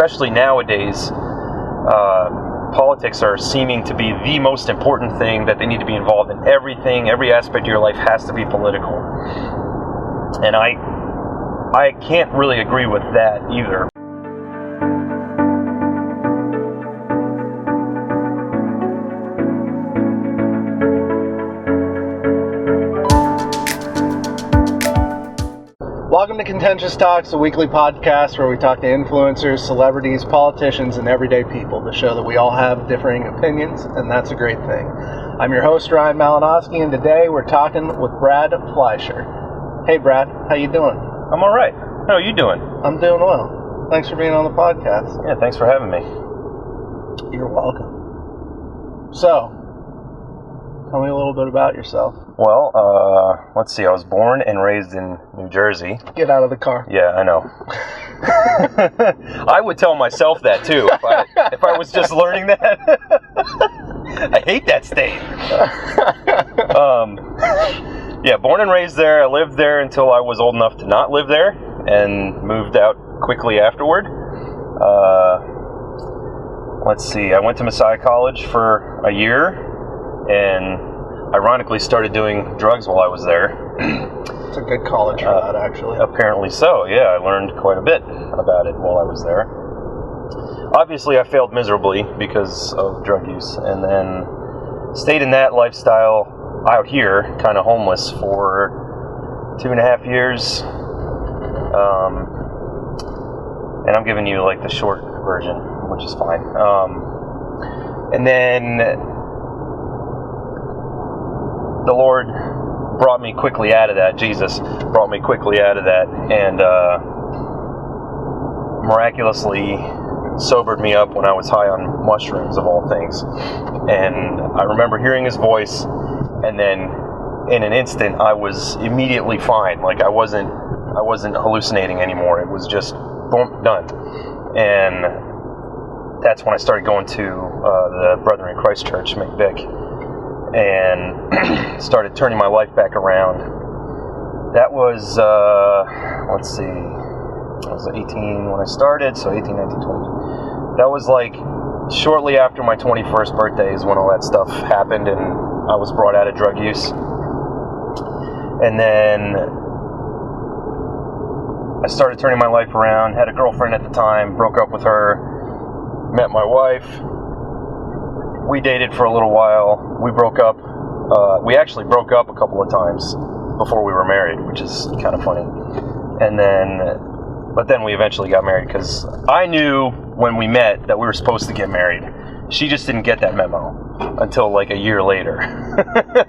especially nowadays, politics are seeming to be the most important thing, that they need to be involved in everything. Every aspect of your life has to be political. And I can't really agree with that either. Welcome to Contentious Talks, a weekly podcast where we talk to influencers, celebrities, politicians, and everyday people to show that we all have differing opinions, and that's a great thing. I'm your host, Ryan Malinowski, and today we're talking with Brad Fleisher. Hey, Brad, how you doing? I'm all right. How are you doing? I'm doing well. Thanks for being on the podcast. Yeah, thanks for having me. You're welcome. So, tell me a little bit about yourself. Well, let's see. I was born and raised in New Jersey. Get out of the car. Yeah, I know. I would tell myself that too if I was just learning that. I hate that state. Yeah, born and raised there. I lived there until I was old enough to not live there, and moved out quickly afterward. Let's see. I went to Messiah College for a year, and ironically started doing drugs while I was there. It's a good college for that, actually. Apparently so, yeah. I learned quite a bit about it while I was there. Obviously, I failed miserably because of drug use, and then stayed in that lifestyle out here, kind of homeless, for 2.5 years. And I'm giving you like the short version, which is fine. And then the Lord brought me quickly out of that. Jesus brought me quickly out of that, and miraculously sobered me up when I was high on mushrooms, of all things. And I remember hearing His voice, and then in an instant I was immediately fine. Like I wasn't hallucinating anymore. It was just boom, done. And that's when I started going to the Brethren in Christ Church, McVick, and started turning my life back around. That was, let's see, I was 18 when I started, so 18, 19, 20. That was like shortly after my 21st birthday is when all that stuff happened, and I was brought out of drug use. And then I started turning my life around, had a girlfriend at the time, broke up with her, met my wife. We dated for a little while. We broke up. We actually broke up a couple of times before we were married, which is kind of funny. But then we eventually got married, because I knew when we met that we were supposed to get married. She just didn't get that memo until like a year later.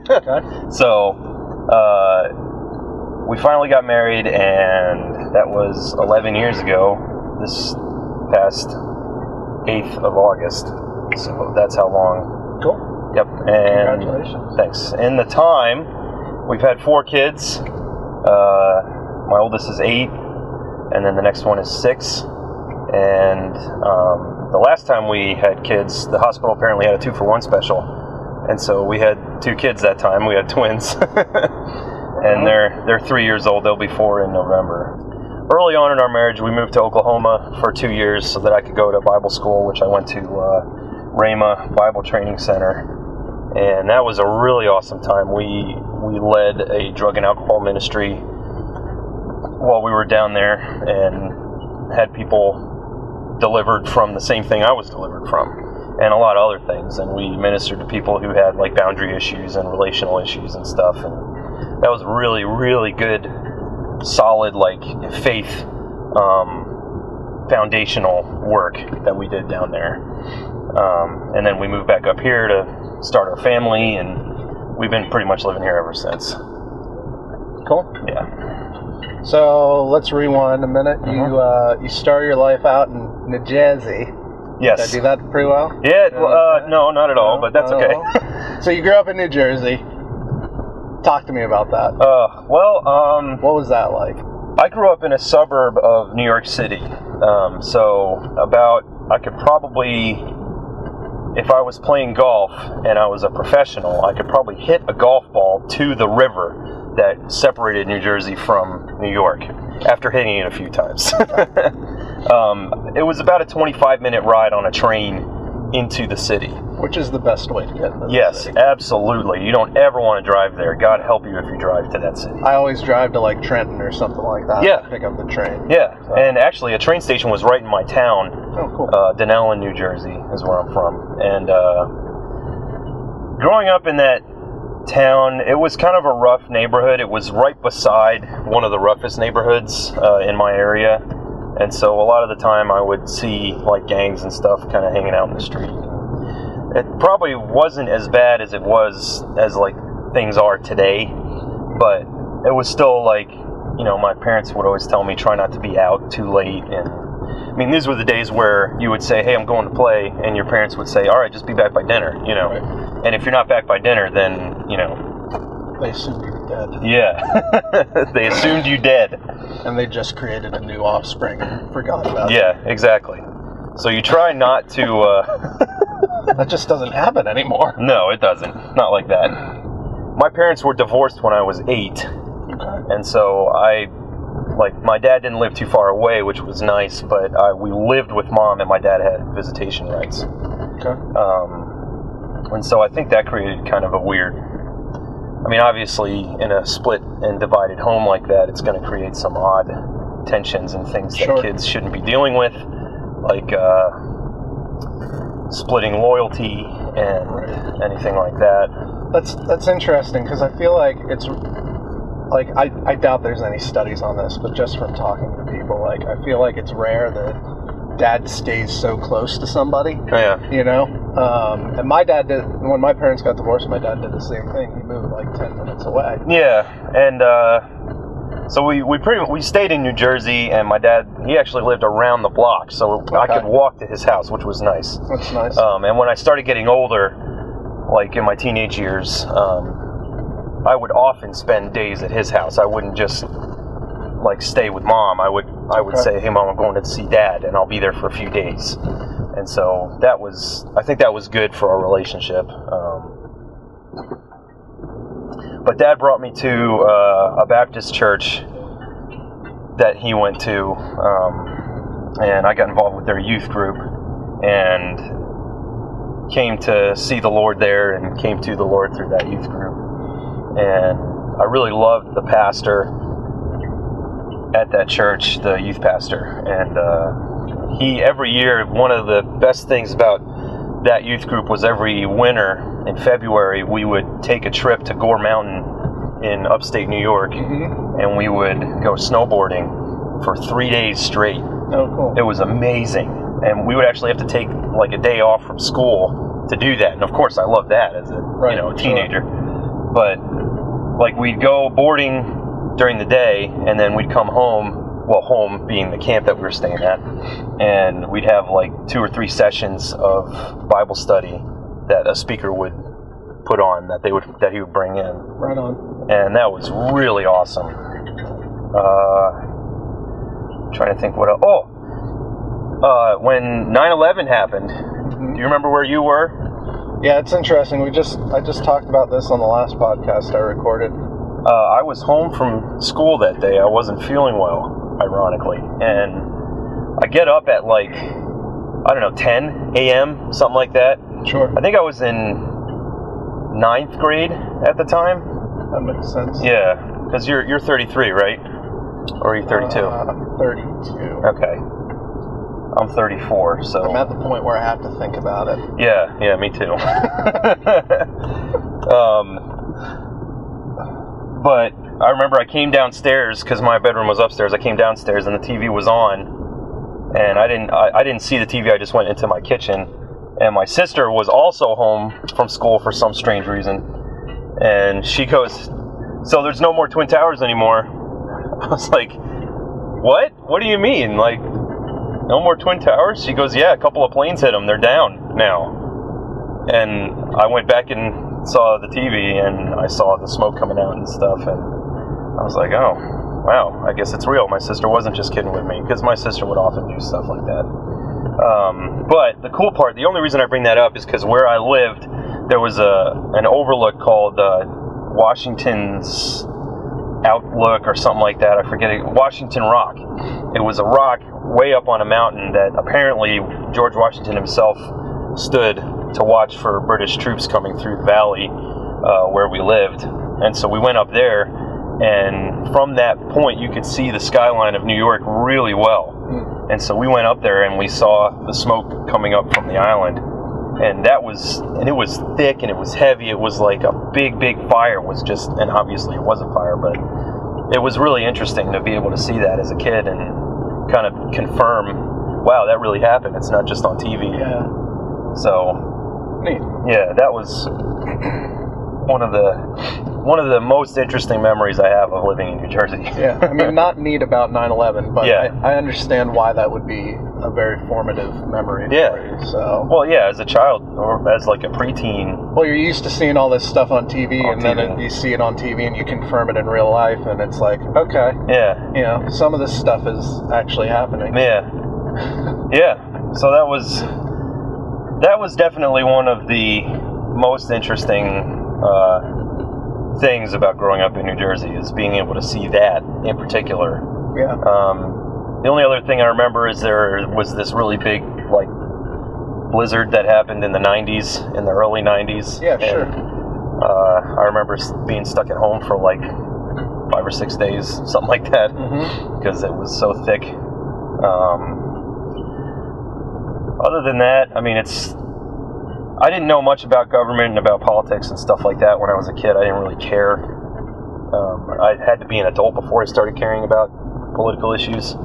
Okay. So we finally got married, and that was 11 years ago, this past 8th of August. So that's how long. Cool. Yep. And congratulations. Thanks. In the time, we've had 4 kids. My oldest is 8, and then the next one is 6. And the last time we had kids, the hospital apparently had a 2-for-1 special, and so we had 2 kids that time. We had twins, and they're 3 years old. They'll be 4 in November. Early on in our marriage, we moved to Oklahoma for 2 years so that I could go to Bible school, which I went to Rhema Bible Training Center, and that was a really awesome time. We led a drug and alcohol ministry while we were down there, and had people delivered from the same thing I was delivered from, and a lot of other things. And we ministered to people who had like boundary issues and relational issues and stuff, and that was really, really good, solid, like faith foundational work that we did down there. And then we moved back up here to start our family, and we've been pretty much living here ever since. Cool. Yeah. So let's rewind a minute. You start your life out in New Jersey. Yes. Did I do that pretty well? Yeah. No, not at all. But that's okay. So you grew up in New Jersey. Talk to me about that. What was that like? I grew up in a suburb of New York City. I could probably, if I was playing golf and I was a professional, I could probably hit a golf ball to the river that separated New Jersey from New York after hitting it a few times. It was about a 25-minute ride on a train into the city. Which is the best way to get into the Yes, city. absolutely. You don't ever want to drive there. God help you if you drive to that city. I always drive to like Trenton or something like that. Yeah. To pick up the train. Yeah, So. and actually a train station was right in my town. Oh, cool. Denellen, New Jersey is where I'm from. And growing up in that town, it was kind of a rough neighborhood. It was right beside one of the roughest neighborhoods in my area. And so a lot of the time I would see like gangs and stuff kind of hanging out in the street. It probably wasn't as bad as it was as like things are today, but it was still like, you know, my parents would always tell me try not to be out too late. And I mean, these were the days where you would say, hey, I'm going to play, and your parents would say, all right, just be back by dinner, you know. Right. And if you're not back by dinner, then, you know. They assumed you were dead. Yeah. They assumed you dead. And they just created a new offspring and forgot about it. Yeah, exactly. So you try not to... That just doesn't happen anymore. No, it doesn't. Not like that. My parents were divorced when I was 8. Okay. And so my dad didn't live too far away, which was nice, but we lived with Mom, and my dad had visitation rights. Okay. And so I think that created kind of a weird... I mean, obviously, in a split and divided home like that, it's going to create some odd tensions and things that Sure. kids shouldn't be dealing with, like splitting loyalty and anything like that. That's interesting, because I feel like it's like I doubt there's any studies on this, but just from talking to people, like I feel like it's rare that dad stays so close to somebody. Yeah. You know, and my dad did when my parents got divorced. My dad did the same thing. He moved like 10 minutes away. Yeah, and so we stayed in New Jersey, and my dad, he actually lived around the block, so I could walk to his house, which was nice. That's nice. And when I started getting older, like in my teenage years, I would often spend days at his house. I wouldn't just like stay with Mom. I would say, hey Mom, I'm going to see Dad, and I'll be there for a few days. And so I think that was good for our relationship. But Dad brought me to a Baptist church that he went to, and I got involved with their youth group, and came to see the Lord there, and came to the Lord through that youth group. And I really loved the pastor at that church, the youth pastor, and he, every year, one of the best things about that youth group was every winter in February we would take a trip to Gore Mountain in upstate New York, and we would go snowboarding for 3 days straight. Oh, cool. It was amazing, and we would actually have to take like a day off from school to do that. And of course I loved that as a teenager. Sure. But like we'd go boarding during the day, and then we'd come home, well, home being the camp that we were staying at, and we'd have like 2 or 3 sessions of Bible study that a speaker would put on, that he would bring in. Right on. And that was really awesome. Trying to think what else. When 9/11 happened, do you remember where you were? Yeah, it's interesting. I just talked about this on the last podcast I recorded. I was home from school that day. I wasn't feeling well, ironically. And I get up at like, 10 a.m., something like that. Sure. I think I was in 9th grade at the time. That makes sense. Yeah, because you're 33, right? Or are you 32? I'm 32. Okay. I'm 34, so... I'm at the point where I have to think about it. Yeah, me too. But I remember I came downstairs, because my bedroom was upstairs. I came downstairs and the TV was on, and I didn't see the TV. I just went into my kitchen, and my sister was also home from school for some strange reason, and she goes, "So there's no more Twin Towers anymore?" I was like, "What? What do you mean? Like, no more Twin Towers?" She goes, "Yeah, a couple of planes hit them. They're down now." And I went back and saw the TV, and I saw the smoke coming out and stuff, and I was like, oh, wow, I guess it's real. My sister wasn't just kidding with me, because my sister would often do stuff like that. But the cool part, the only reason I bring that up is because where I lived, there was an overlook called Washington's Outlook or something like that. I forget it. Washington Rock. it was a rock way up on a mountain that apparently George Washington himself stood to watch for British troops coming through the valley where we lived. And so we went up there, and from that point you could see the skyline of New York really well. And so we went up there and we saw the smoke coming up from the island. And it was thick and it was heavy. It was like a big fire and obviously it wasn't fire, but it was really interesting to be able to see that as a kid and kind of confirm, wow, that really happened. It's not just on TV. Yeah. So, neat. Yeah, that was one of the most interesting memories I have of living in New Jersey. Yeah, I mean, not neat about 9/11, but yeah. I understand why that would be a very formative memory for you. So. Well, yeah, as a child or as like a preteen. Well, you're used to seeing all this stuff on TV, then you see it on TV and you confirm it in real life, and it's like, okay. Yeah. You know, some of this stuff is actually happening. Yeah. Yeah. So that was definitely one of the most interesting things about growing up in New Jersey, is being able to see that in particular. Yeah. The only other thing I remember is there was this really big like blizzard that happened in the early 90s. Yeah, sure. I remember being stuck at home for like 5 or 6 days, something like that, because it was so thick. Other than that, I mean, I didn't know much about government and about politics and stuff like that when I was a kid. I didn't really care. I had to be an adult before I started caring about political issues.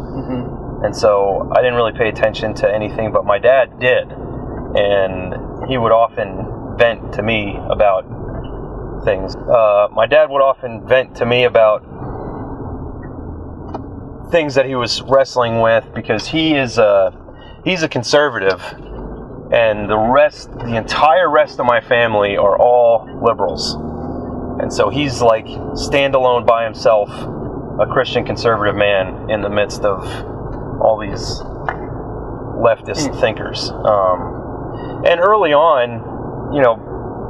And so I didn't really pay attention to anything, but my dad did. And he would often vent to me about things. My dad would often vent to me about things that he was wrestling with, because he's a conservative, and the entire rest of my family are all liberals. And so he's like standalone by himself, a Christian conservative man in the midst of all these leftist thinkers. And early on,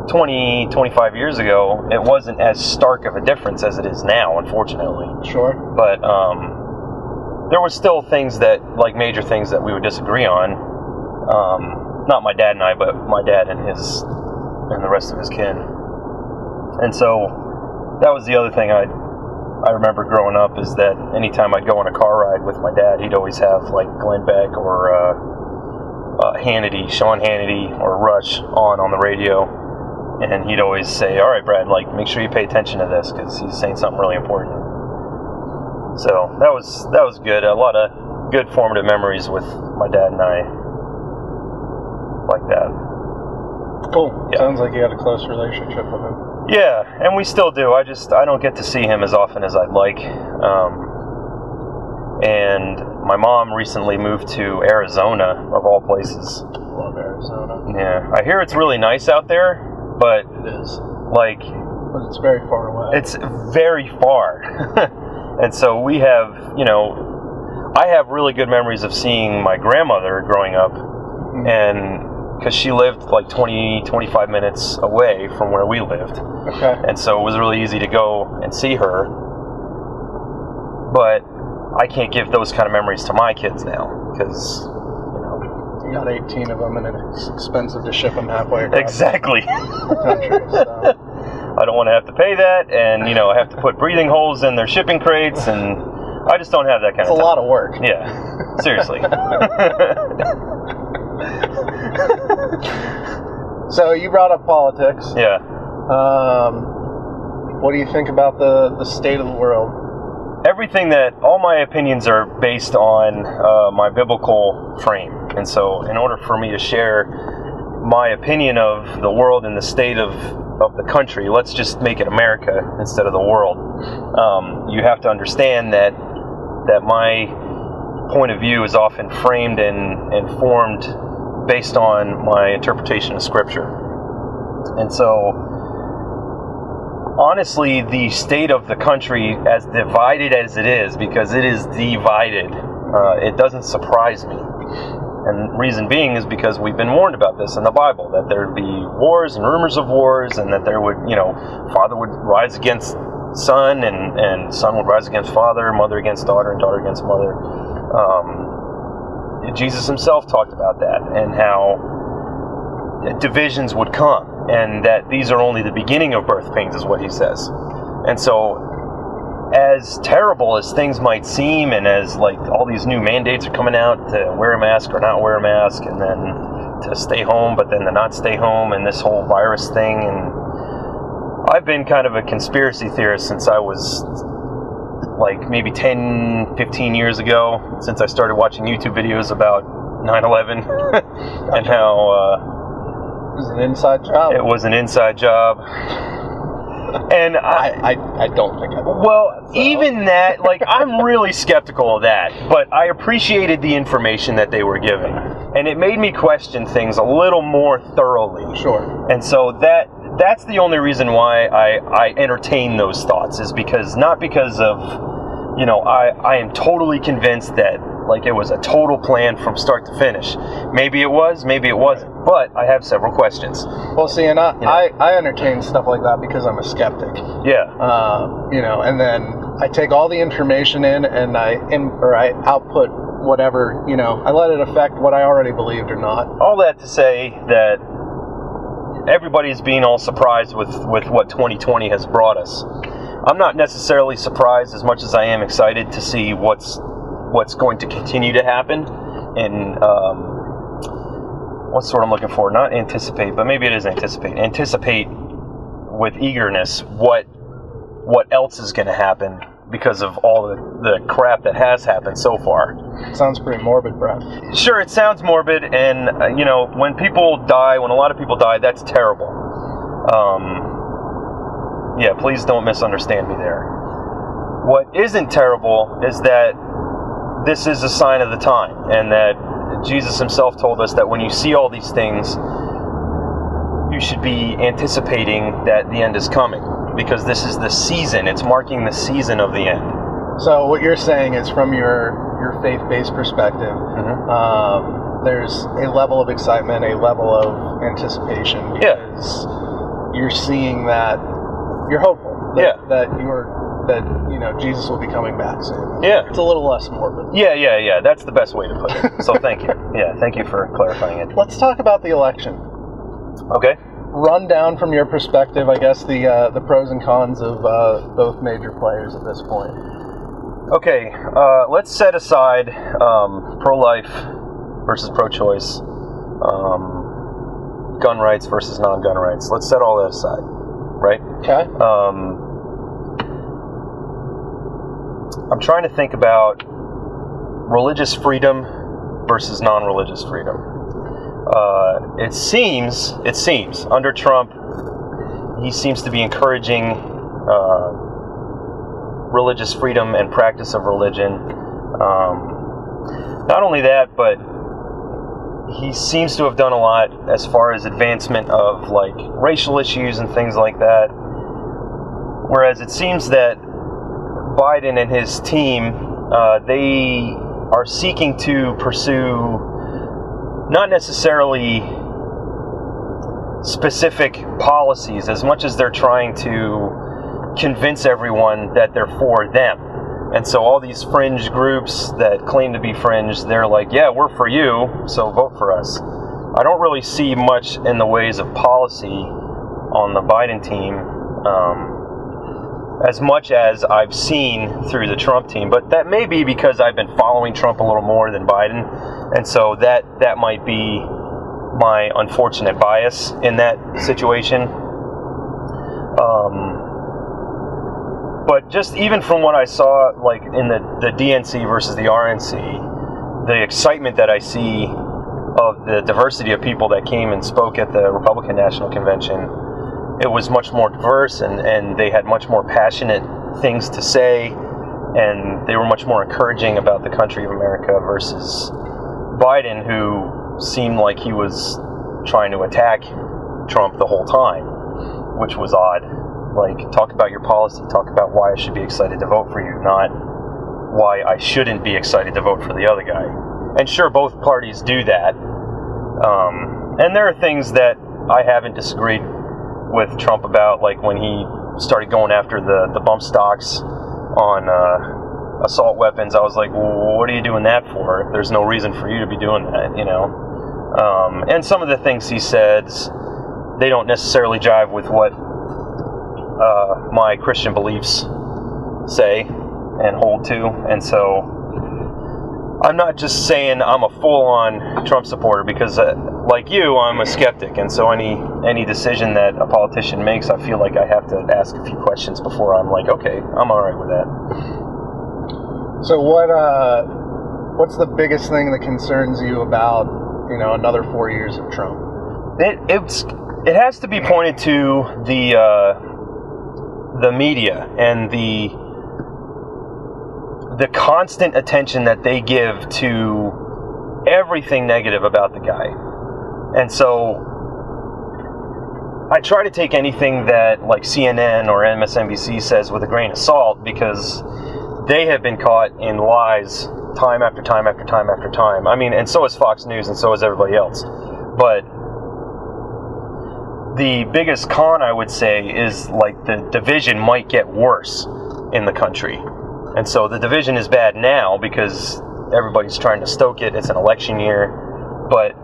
25 years ago, it wasn't as stark of a difference as it is now, unfortunately. Sure. But there were still things major things that we would disagree on. Not my dad and I, but my dad and the rest of his kin. And so that was the other thing I remember growing up, is that anytime I'd go on a car ride with my dad, he'd always have like Glenn Beck or Sean Hannity or Rush on the radio, and he'd always say, "All right, Brad, like make sure you pay attention to this, because he's saying something really important." So that was good. A lot of good formative memories with my dad and I, like that. Cool. Yeah. Sounds like you had a close relationship with him. Yeah, and we still do. I don't get to see him as often as I'd like. And my mom recently moved to Arizona, of all places. Love Arizona. Yeah, I hear it's really nice out there, but it is. Like, but it's very far away. It's very far. And so we have, I have really good memories of seeing my grandmother growing up, and because she lived like 20-25 minutes away from where we lived. Okay. And so it was really easy to go and see her. But I can't give those kind of memories to my kids now, because you got 18 of them, and it's expensive to ship them halfway across exactly the country. So. I don't want to have to pay that, and I have to put breathing holes in their shipping crates, and I just don't have that kind of time. It's a lot of work. Yeah, seriously. So you brought up politics. Yeah. What do you think about the state of the world? All my opinions are based on my biblical frame. And so in order for me to share my opinion of the world and the state of the country, let's just make it America instead of the world. You have to understand that my point of view is often framed and formed based on my interpretation of Scripture. And so, honestly, the state of the country, as divided as it is, because it is divided, it doesn't surprise me. And reason being is because we've been warned about this in the Bible, that there would be wars and rumors of wars, and that there would, father would rise against son, and son would rise against father, mother against daughter, and daughter against mother. Jesus himself talked about that, and how divisions would come, and that these are only the beginning of birth pains, is what he says. And so, as terrible as things might seem, and as like all these new mandates are coming out to wear a mask or not wear a mask, and then to stay home but then to not stay home, and this whole virus thing, and I've been kind of a conspiracy theorist since I was like maybe 10, 15 years ago, since I started watching YouTube videos about 9/11 and how it was an inside job. It was an inside job. And I don't think I believe well, that, so. even that, like, I'm really skeptical of that, but I appreciated the information that they were giving, and it made me question things a little more thoroughly. Sure. And so that's the only reason why I entertain those thoughts, is because, not because of, I am totally convinced that, like, it was a total plan from start to finish. Maybe it was, maybe it wasn't, but I have several quesets. Well, see, and I entertain stuff like that because I'm a skeptic. Yeah. And then I take all the information in, and I output whatever, I let it affect what I already believed or not. All that to say that everybody's being all surprised with what 2020 has brought us. I'm not necessarily surprised as much as I am excited to see what's going to continue to happen, and what's the word I'm looking for? Not anticipate, but maybe it is anticipate. Anticipate with eagerness what else is going to happen because of all the crap that has happened so far. Sounds pretty morbid, Brad. Sure, it sounds morbid, and when people die, when a lot of people die, that's terrible. Yeah, please don't misunderstand me there. What isn't terrible is that this is a sign of the time, and that Jesus himself told us that when you see all these things, you should be anticipating that the end is coming, because this is the season. It's marking the season of the end. So what you're saying is, from your faith-based perspective, there's a level of excitement, a level of anticipation, because you're seeing that, you're hopeful that Jesus will be coming back soon. Yeah. It's a little less morbid. Yeah. That's the best way to put it. So thank you. Yeah, thank you for clarifying it. Let's talk about the election. Okay. Run down from your perspective, I guess, the pros and cons of both major players at this point. Okay, let's set aside pro-life versus pro-choice, gun rights versus non-gun rights. Let's set all that aside, right? Okay. I'm trying to think about religious freedom versus non-religious freedom. It seems under Trump, he seems to be encouraging religious freedom and practice of religion. Not only that, but he seems to have done a lot as far as advancement of like racial issues and things like that. Whereas it seems that Biden and his team, they are seeking to pursue not necessarily specific policies as much as they're trying to convince everyone that they're for them. And so all these fringe groups that claim to be fringe, they're like, yeah, we're for you, so vote for us. I don't really see much in the ways of policy on the Biden team, as much as I've seen through the Trump team. But that may be because I've been following Trump a little more than Biden, and so that might be my unfortunate bias in that situation. But just even from what I saw, like in the DNC versus the RNC, the excitement that I see of the diversity of people that came and spoke at the Republican National Convention, it was much more diverse, and they had much more passionate things to say, and they were much more encouraging about the country of America versus Biden, who seemed like he was trying to attack Trump the whole time, which was odd. Like, talk about your policy, talk about why I should be excited to vote for you, not why I shouldn't be excited to vote for the other guy. And sure, both parties do that. And there are things that I haven't disagreed with Trump about, like when he started going after the bump stocks on assault weapons, I was like, well, what are you doing that for? There's no reason for you to be doing that, you know? And some of the things he says, they don't necessarily jive with what my Christian beliefs say and hold to. And so I'm not just saying I'm a full-on Trump supporter, because like you, I'm a skeptic, and so any decision that a politician makes, I feel like I have to ask a few questions before I'm like, okay, I'm all right with that. So what's the biggest thing that concerns you about, you know, another 4 years of Trump? It has to be pointed to the media and the constant attention that they give to everything negative about the guy. And so I try to take anything that like CNN or MSNBC says with a grain of salt, because they have been caught in lies time after time after time after time. I mean, and so is Fox News, and so is everybody else. But the biggest con, I would say, is like the division might get worse in the country. And so the division is bad now because everybody's trying to stoke it. It's an election year. But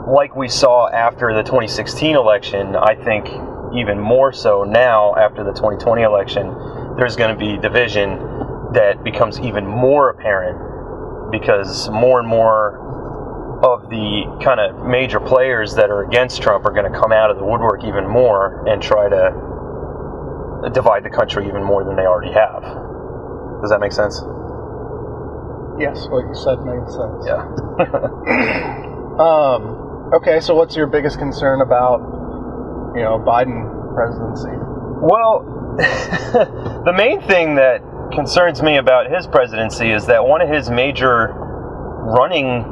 like we saw after the 2016 election, I think even more so now after the 2020 election, there's going to be division that becomes even more apparent, because more and more of the kind of major players that are against Trump are going to come out of the woodwork even more and try to divide the country even more than they already have. Does that make sense? Yes, what you said made sense. Yeah. Okay, so what's your biggest concern about, you know, Biden presidency? Well, the main thing that concerns me about his presidency is that one of his major running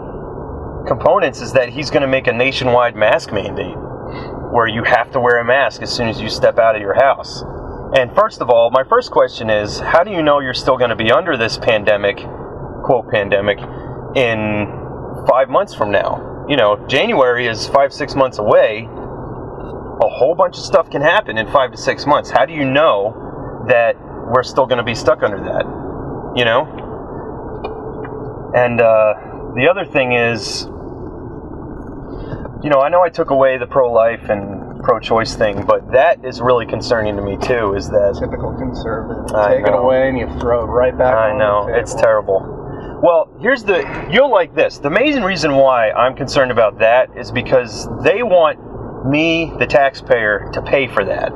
components is that he's going to make a nationwide mask mandate where you have to wear a mask as soon as you step out of your house. And first of all, my first question is, how do you know you're still going to be under this pandemic, quote pandemic, in 5 months from now? You know, January is 5-6 months away. A whole bunch of stuff can happen in 5 to 6 months. How do you know that we're still going to be stuck under that? You know? And the other thing is, you know I took away the pro-life and pro-choice thing, but that is really concerning to me too, is that... Typical conservative. Take it away and you throw it right back on the table. It's terrible. Well, you'll like this. The main reason why I'm concerned about that is because they want me, the taxpayer, to pay for that.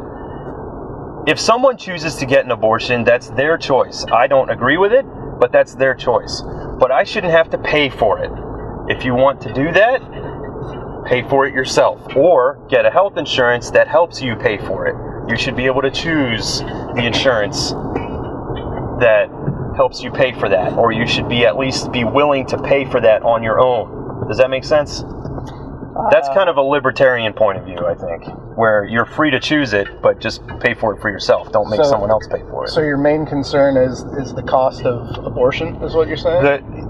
If someone chooses to get an abortion, that's their choice. I don't agree with it, but that's their choice. But I shouldn't have to pay for it. If you want to do that, pay for it yourself. Or get a health insurance that helps you pay for it. You should be able to choose the insurance that helps you pay for that. Or you should at least be willing to pay for that on your own. Does that make sense? That's kind of a libertarian point of view, I think, where you're free to choose it, but just pay for it for yourself. Don't make someone else pay for it. So your main concern is the cost of abortion, is what you're saying?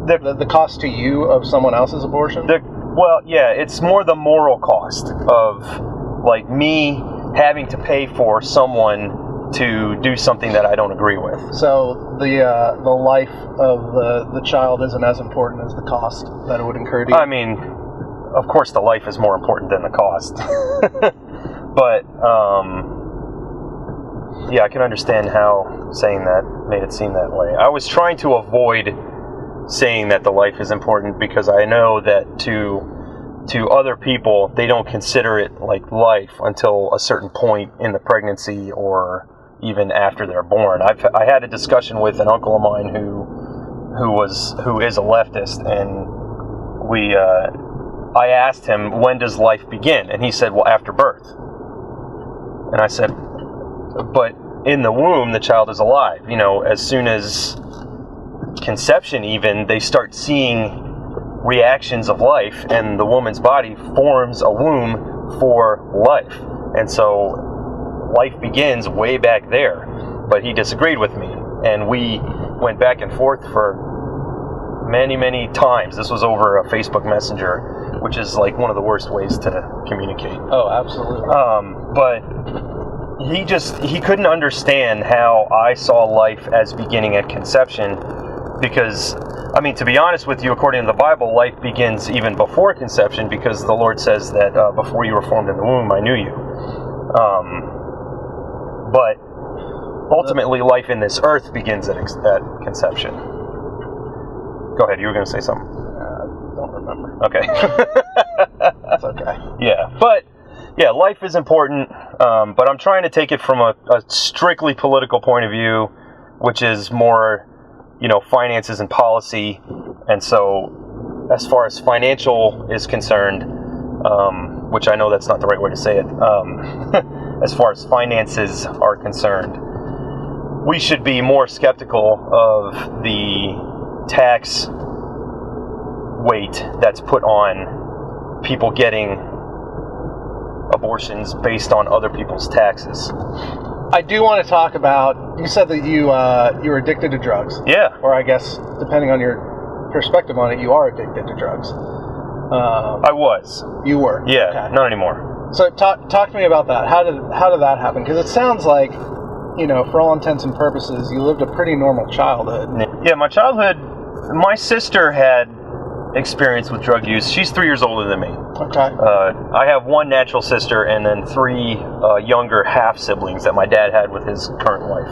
The cost to you of someone else's abortion? Well, yeah, it's more the moral cost of, like, me having to pay for someone to do something that I don't agree with. So the life of the child isn't as important as the cost that it would incur to you? I mean, of course the life is more important than the cost. But, yeah, I can understand how saying that made it seem that way. I was trying to avoid saying that the life is important, because I know that to other people, they don't consider it like life until a certain point in the pregnancy or even after they're born. I had a discussion with an uncle of mine who is a leftist, and I asked him, when does life begin? And he said, well, after birth. And I said, but in the womb, the child is alive. You know, as soon as conception even, they start seeing reactions of life, and the woman's body forms a womb for life. And so life begins way back there. But he disagreed with me, and we went back and forth for many, many times. This was over a Facebook Messenger, which is like one of the worst ways to communicate. Oh, absolutely. But he couldn't understand how I saw life as beginning at conception, Because, I mean, to be honest with you, according to the Bible, life begins even before conception, because the Lord says that before you were formed in the womb, I knew you. But ultimately, life in this earth begins at conception. Go ahead, you were going to say something. Don't remember. Okay. That's okay. Yeah, but yeah, life is important, but I'm trying to take it from a strictly political point of view, which is more, finances and policy. And so, as far as financial is concerned, which I know that's not the right way to say it, as far as finances are concerned, we should be more skeptical of the tax weight that's put on people getting abortions based on other people's taxes. I do want to talk about, you said that you were addicted to drugs. Yeah. Or I guess, depending on your perspective on it, you are addicted to drugs. I was. You were? Yeah, okay. Not anymore. So talk to me about that. How did that happen? Because it sounds like, for all intents and purposes, you lived a pretty normal childhood. Yeah, my childhood, my sister had experience with drug use. She's 3 years older than me. Okay. I have one natural sister and then 3 younger half siblings that my dad had with his current wife.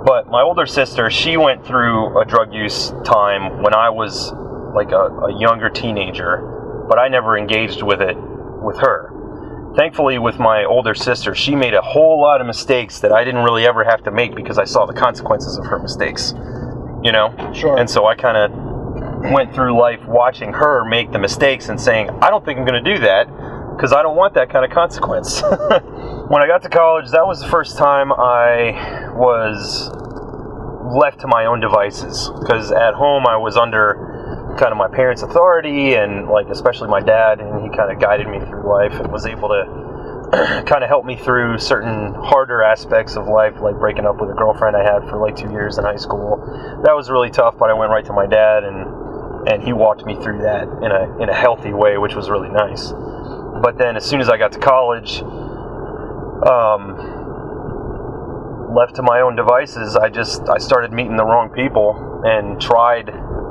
But my older sister, she went through a drug use time when I was like a younger teenager, but I never engaged with it with her. Thankfully, with my older sister, she made a whole lot of mistakes that I didn't really ever have to make because I saw the consequences of her mistakes. Sure. And so I kind of went through life watching her make the mistakes and saying, I don't think I'm going to do that because I don't want that kind of consequence. When I got to college, that was the first time I was left to my own devices, because at home I was under kind of my parents' authority, and especially my dad, and he kind of guided me through life and was able to kind of help me through certain harder aspects of life, like breaking up with a girlfriend I had for 2 years in high school. That was really tough, but I went right to my dad, and he walked me through that in a healthy way, which was really nice. But then as soon as I got to college, left to my own devices, I started meeting the wrong people and tried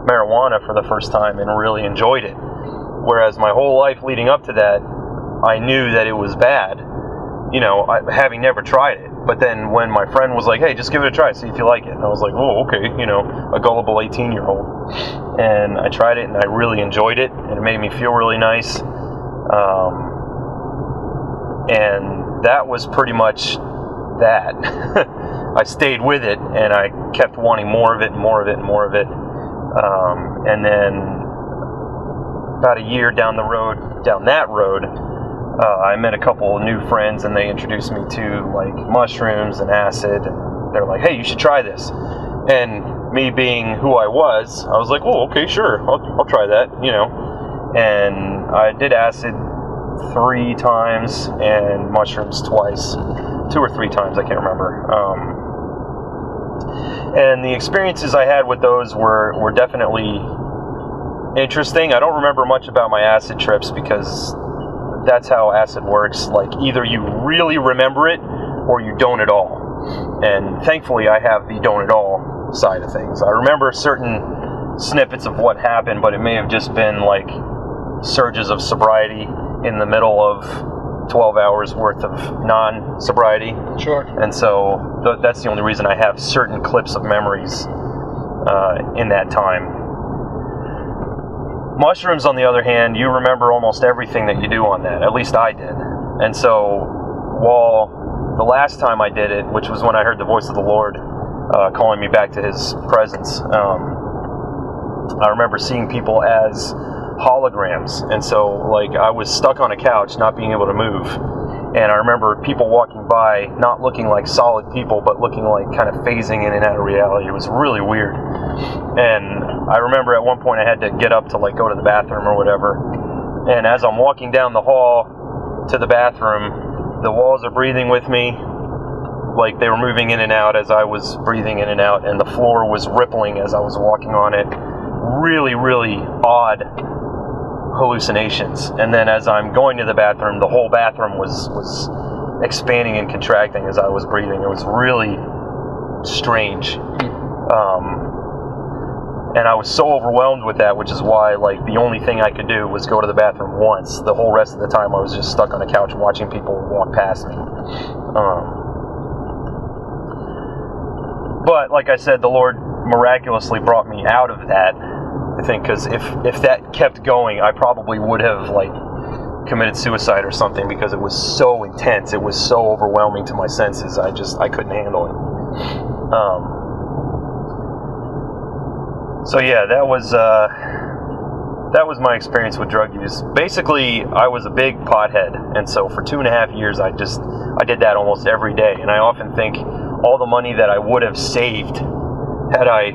marijuana for the first time and really enjoyed it. Whereas my whole life leading up to that, I knew that it was bad, having never tried it. But then when my friend was like, hey, just give it a try, see if you like it. And I was like, oh, okay, a gullible 18-year-old. And I tried it, and I really enjoyed it, and it made me feel really nice. And that was pretty much that. I stayed with it, and I kept wanting more of it, and more of it, and more of it. And then about a year down that road, I met a couple of new friends, and they introduced me to mushrooms and acid, and they're like, hey, you should try this. And me being who I was like, oh, okay, sure, I'll try that, And I did acid 3 times and mushrooms twice, 2 or 3 times, I can't remember. And the experiences I had with those were definitely interesting. I don't remember much about my acid trips because that's how acid works. Either you really remember it or you don't at all. And thankfully I have the don't at all side of things. I remember certain snippets of what happened, but it may have just been surges of sobriety in the middle of 12 hours worth of non-sobriety. Sure. And so that's the only reason I have certain clips of memories in that time. Mushrooms, on the other hand, you remember almost everything that you do on that. At least I did. And so while the last time I did it, which was when I heard the voice of the Lord calling me back to his presence, I remember seeing people as holograms. And so I was stuck on a couch not being able to move, and I remember people walking by not looking like solid people but looking like kind of phasing in and out of reality. It was really weird. And I remember at one point I had to get up to go to the bathroom or whatever, and as I'm walking down the hall to the bathroom, the walls are breathing with me, they were moving in and out as I was breathing in and out, and the floor was rippling as I was walking on it. Really, really odd hallucinations. And then as I'm going to the bathroom, the whole bathroom was expanding and contracting as I was breathing. It was really strange. And I was so overwhelmed with that, which is why, like, the only thing I could do was go to the bathroom once. The whole rest of the time I was just stuck on the couch watching people walk past me. But, like I said, the Lord miraculously brought me out of that, I think, because if that kept going, I probably would have, like, committed suicide or something, because it was so intense. It was so overwhelming to my senses. I couldn't handle it. So yeah, that was my experience with drug use. Basically, I was a big pothead, and so for 2.5 years, I did that almost every day. And I often think all the money that I would have saved had I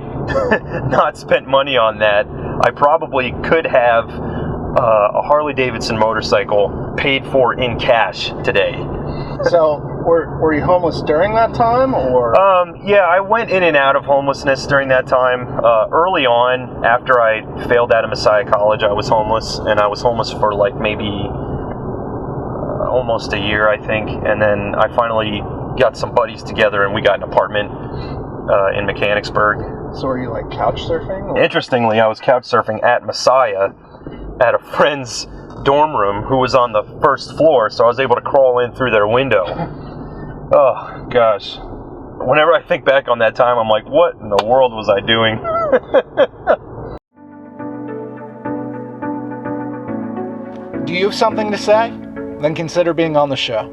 not spent money on that, I probably could have a Harley Davidson motorcycle paid for in cash today. So, were you homeless during that time, or? Yeah, I went in and out of homelessness during that time. Early on, after I failed out of Messiah College, I was homeless, and I was homeless for like maybe almost a year, I think. And then I finally got some buddies together, and we got an apartment in Mechanicsburg. So, were you like couch surfing? Or? Interestingly, I was couch surfing at Messiah at a friend's dorm room who was on the first floor, so I was able to crawl in through their window. Oh, gosh. Whenever I think back on that time, I'm like, what in the world was I doing? Do you have something to say? Then consider being on the show.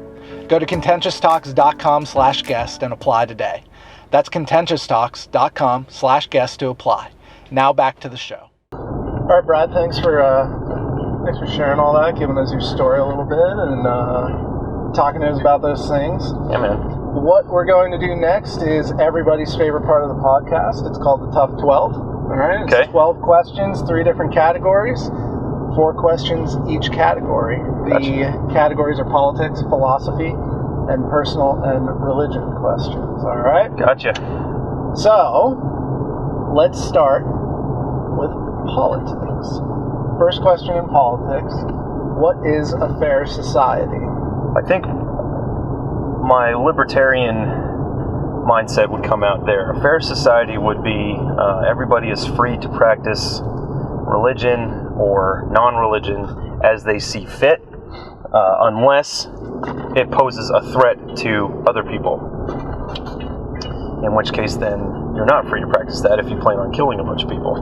Go to contentioustalks.com/guest and apply today. That's contentioustalks.com/guest to apply. Now back to the show. All right, Brad, thanks for sharing all that, giving us your story a little bit, and talking to us about those things. Yeah, man. What we're going to do next is everybody's favorite part of the podcast. It's called the Tough 12. All right? It's 12 questions, 3 different categories, 4 questions each category. The categories are politics, philosophy, and personal and religion questions. All right? Gotcha. So, let's start with politics. First question in politics: what is a fair society? I think my libertarian mindset would come out there. A fair society would be everybody is free to practice religion or non-religion as they see fit, unless it poses a threat to other people. In which case, then you're not free to practice that if you plan on killing a bunch of people.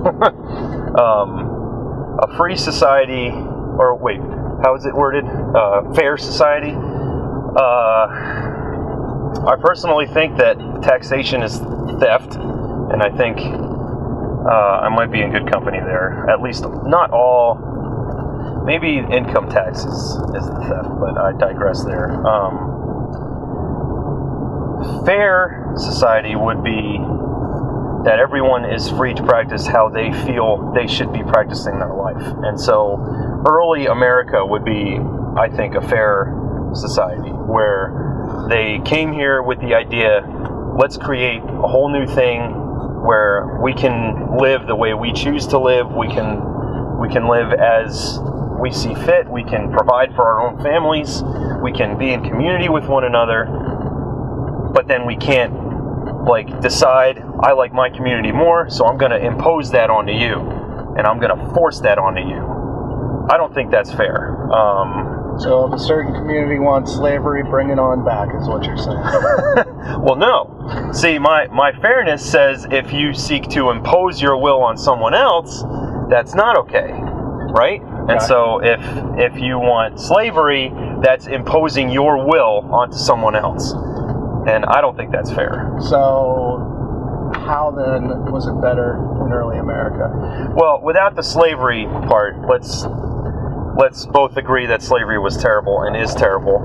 A free society, or wait, how is it worded? Fair society. I personally think that taxation is theft, and I think I might be in good company there. At least not all. Maybe income tax is the theft, but I digress there. Fair society would be that everyone is free to practice how they feel they should be practicing their life. And so early America would be, I think, a fair society where they came here with the idea, let's create a whole new thing where we can live the way we choose to live. We can live as we see fit. We can provide for our own families. We can be in community with one another. But then we can't decide, I like my community more, so I'm going to impose that onto you, and I'm going to force that onto you. I don't think that's fair. So if a certain community wants slavery, bring it on back, is what you're saying. Well, no. See, my fairness says if you seek to impose your will on someone else, that's not okay, right? And so if you want slavery, that's imposing your will onto someone else. And I don't think that's fair. So, how then was it better in early America? Well, without the slavery part, let's both agree that slavery was terrible and is terrible.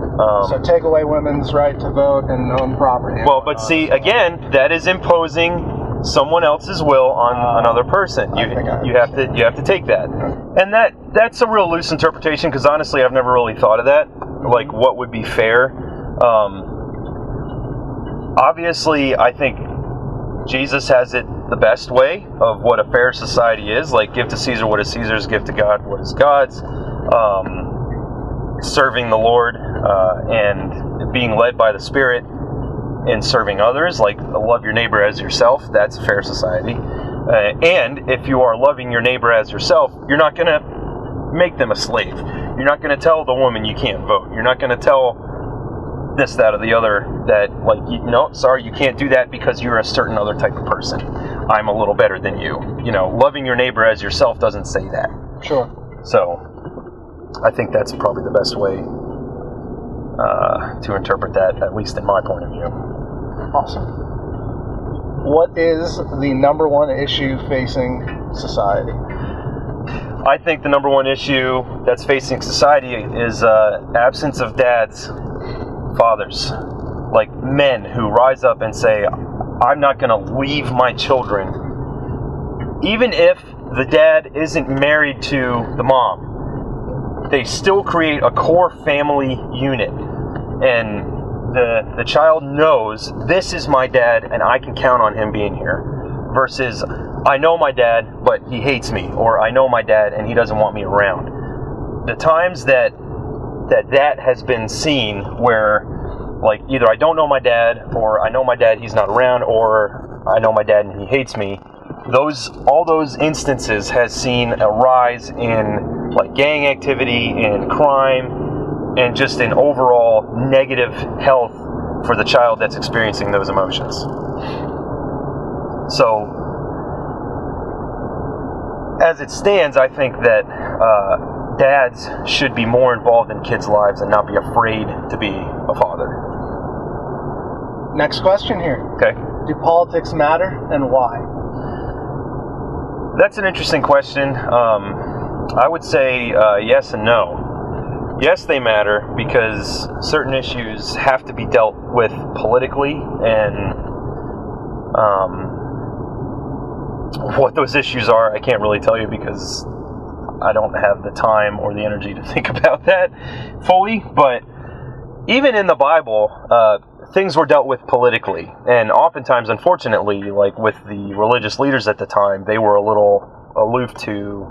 So take away women's right to vote and own property. Well, but see, again, that is imposing someone else's will on another person. You have to take that, and that's a real loose interpretation, because honestly, I've never really thought of that. Like, what would be fair? Obviously, I think Jesus has it the best way of what a fair society is. Like, give to Caesar what is Caesar's, give to God what is God's. Serving the Lord and being led by the Spirit. in serving others, like love your neighbor as yourself. That's a fair society. And if you are loving your neighbor as yourself, you're not going to make them a slave. You're not going to tell the woman you can't vote. You're not going to tell this, that, or the other that, like, sorry, you can't do that because you're a certain other type of person. I'm a little better than you. Loving your neighbor as yourself doesn't say that. Sure. So I think that's probably the best way to interpret that, at least in my point of view. Awesome. What is the number one issue facing society? I think the number one issue that's facing society is absence of dads, fathers, like men who rise up and say, I'm not going to leave my children. Even if the dad isn't married to the mom, they still create a core family unit. And the child knows, this is my dad and I can count on him being here. Versus, I know my dad, but he hates me. Or I know my dad and he doesn't want me around. The times that has been seen where, like, either I don't know my dad, or I know my dad, he's not around, or I know my dad and he hates me, all those instances has seen a rise in, like, gang activity, in crime, and just in overall negative health for the child that's experiencing those emotions. So, as it stands, I think that dads should be more involved in kids' lives and not be afraid to be a father. Next question here. Okay. Do politics matter, and why? That's an interesting question. I would say yes and no. Yes, they matter because certain issues have to be dealt with politically, and what those issues are, I can't really tell you because I don't have the time or the energy to think about that fully. But even in the Bible, things were dealt with politically, and oftentimes, unfortunately, like with the religious leaders at the time, they were a little aloof to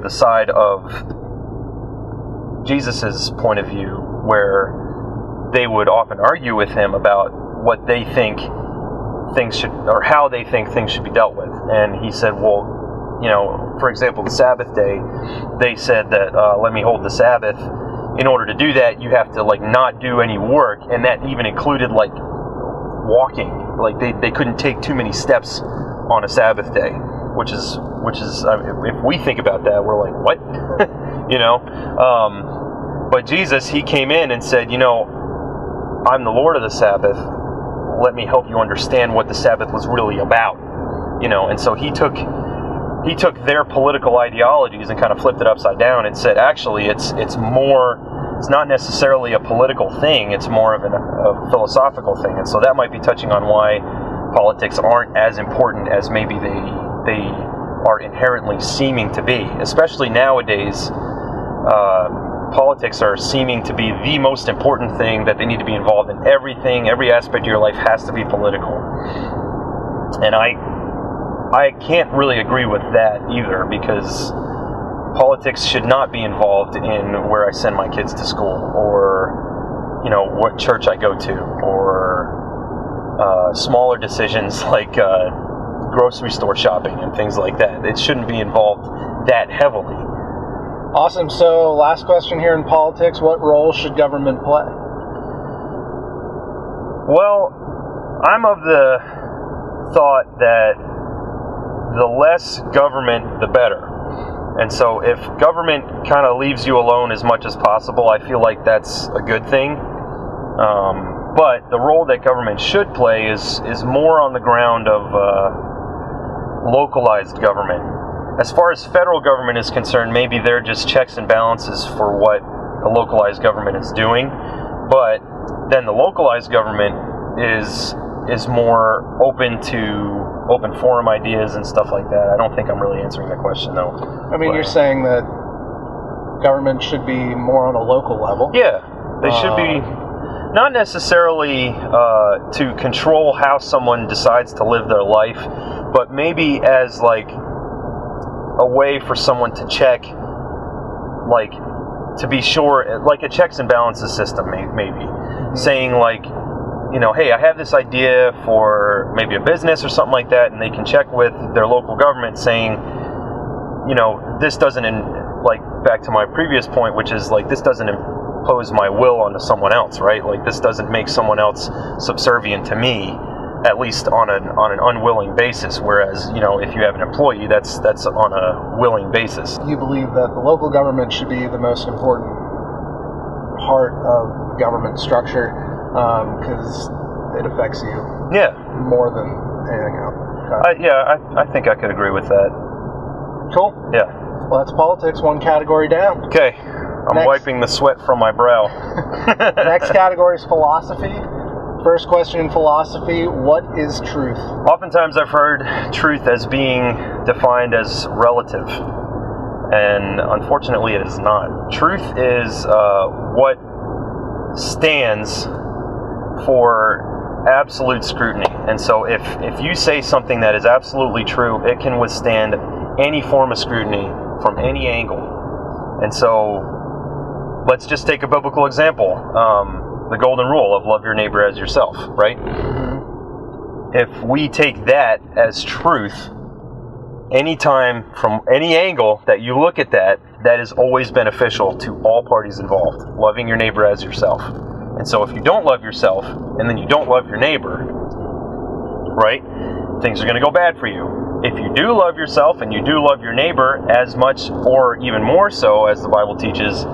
the side of Jesus's point of view, where they would often argue with him about what they think things should, or how they think things should be dealt with. And he said, well, for example, the Sabbath day, they said that let me hold the Sabbath. In order to do that, you have to, like, not do any work, and that even included, like, walking. Like, they couldn't take too many steps on a Sabbath day, which is if we think about that, we're like, what? But Jesus, he came in and said, I'm the Lord of the Sabbath. Let me help you understand what the Sabbath was really about. And so he took their political ideologies and kind of flipped it upside down and said, actually, it's not necessarily a political thing, it's more of a philosophical thing. And so that might be touching on why politics aren't as important as maybe they are inherently seeming to be. Especially nowadays, politics are seeming to be the most important thing, that they need to be involved in everything. Every aspect of your life has to be political. And I can't really agree with that either, because politics should not be involved in where I send my kids to school, or what church I go to, or smaller decisions like grocery store shopping and things like that. It shouldn't be involved that heavily. Awesome. So, last question here in politics: what role should government play? Well, I'm of the thought that the less government, the better. And so if government kind of leaves you alone as much as possible, I feel like that's a good thing. But the role that government should play is more on the ground of localized government. As far as federal government is concerned, maybe they're just checks and balances for what the localized government is doing. But then the localized government is more open forum ideas and stuff like that. I don't think I'm really answering the question, though. I mean, you're saying that government should be more on a local level? Yeah, they should be, not necessarily to control how someone decides to live their life, but maybe as, like, a way for someone to check, like, to be sure, like a checks and balances system, maybe. Saying, like, hey, I have this idea for maybe a business or something like that, and they can check with their local government saying, this doesn't, back to my previous point, which is this doesn't impose my will onto someone else, right? This doesn't make someone else subservient to me, at least on an unwilling basis. Whereas, if you have an employee, that's on a willing basis. You believe that the local government should be the most important part of government structure because it affects you more than anything else. Okay. I think I could agree with that. Cool. Yeah. Well, that's politics, one category down. Okay. I'm wiping the sweat from my brow. Next category is philosophy. First question in philosophy, what is truth? Oftentimes I've heard truth as being defined as relative, and unfortunately it is not. Truth is what stands for absolute scrutiny. And so if you say something that is absolutely true, it can withstand any form of scrutiny from any angle. And so let's just take a biblical example. The golden rule of love your neighbor as yourself, right? If we take that as truth, anytime from any angle that you look at that, that is always beneficial to all parties involved. Loving your neighbor as yourself. And so if you don't love yourself and then you don't love your neighbor, right, things are going to go bad for you. If you do love yourself and you do love your neighbor as much or even more so as the Bible teaches,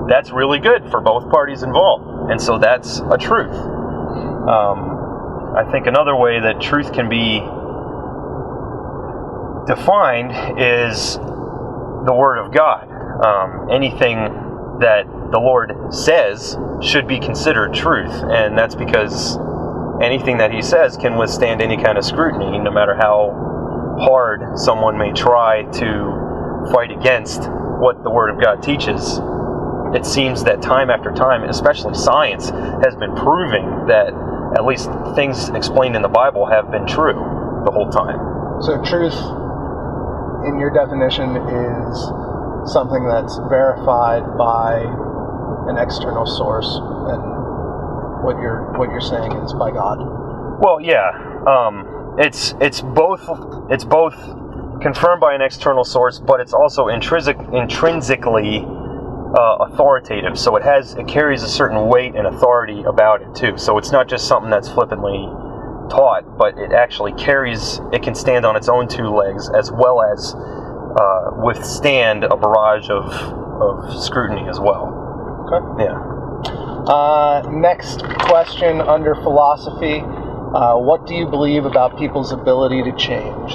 that's really good for both parties involved. And so that's a truth. I think another way that truth can be defined is the Word of God. Anything that the Lord says should be considered truth, and that's because anything that He says can withstand any kind of scrutiny, no matter how hard someone may try to fight against what the Word of God teaches. It seems that time after time, especially science, has been proving that at least things explained in the Bible have been true the whole time. So truth, in your definition, is something that's verified by an external source, and what you're saying is by God. Well, yeah, it's both confirmed by an external source, but it's also intrinsically authoritative. So it carries a certain weight and authority about it too. So it's not just something that's flippantly taught, but it actually it can stand on its own two legs, as well as withstand a barrage of scrutiny as well. Okay. Yeah. Next question under philosophy. What do you believe about people's ability to change?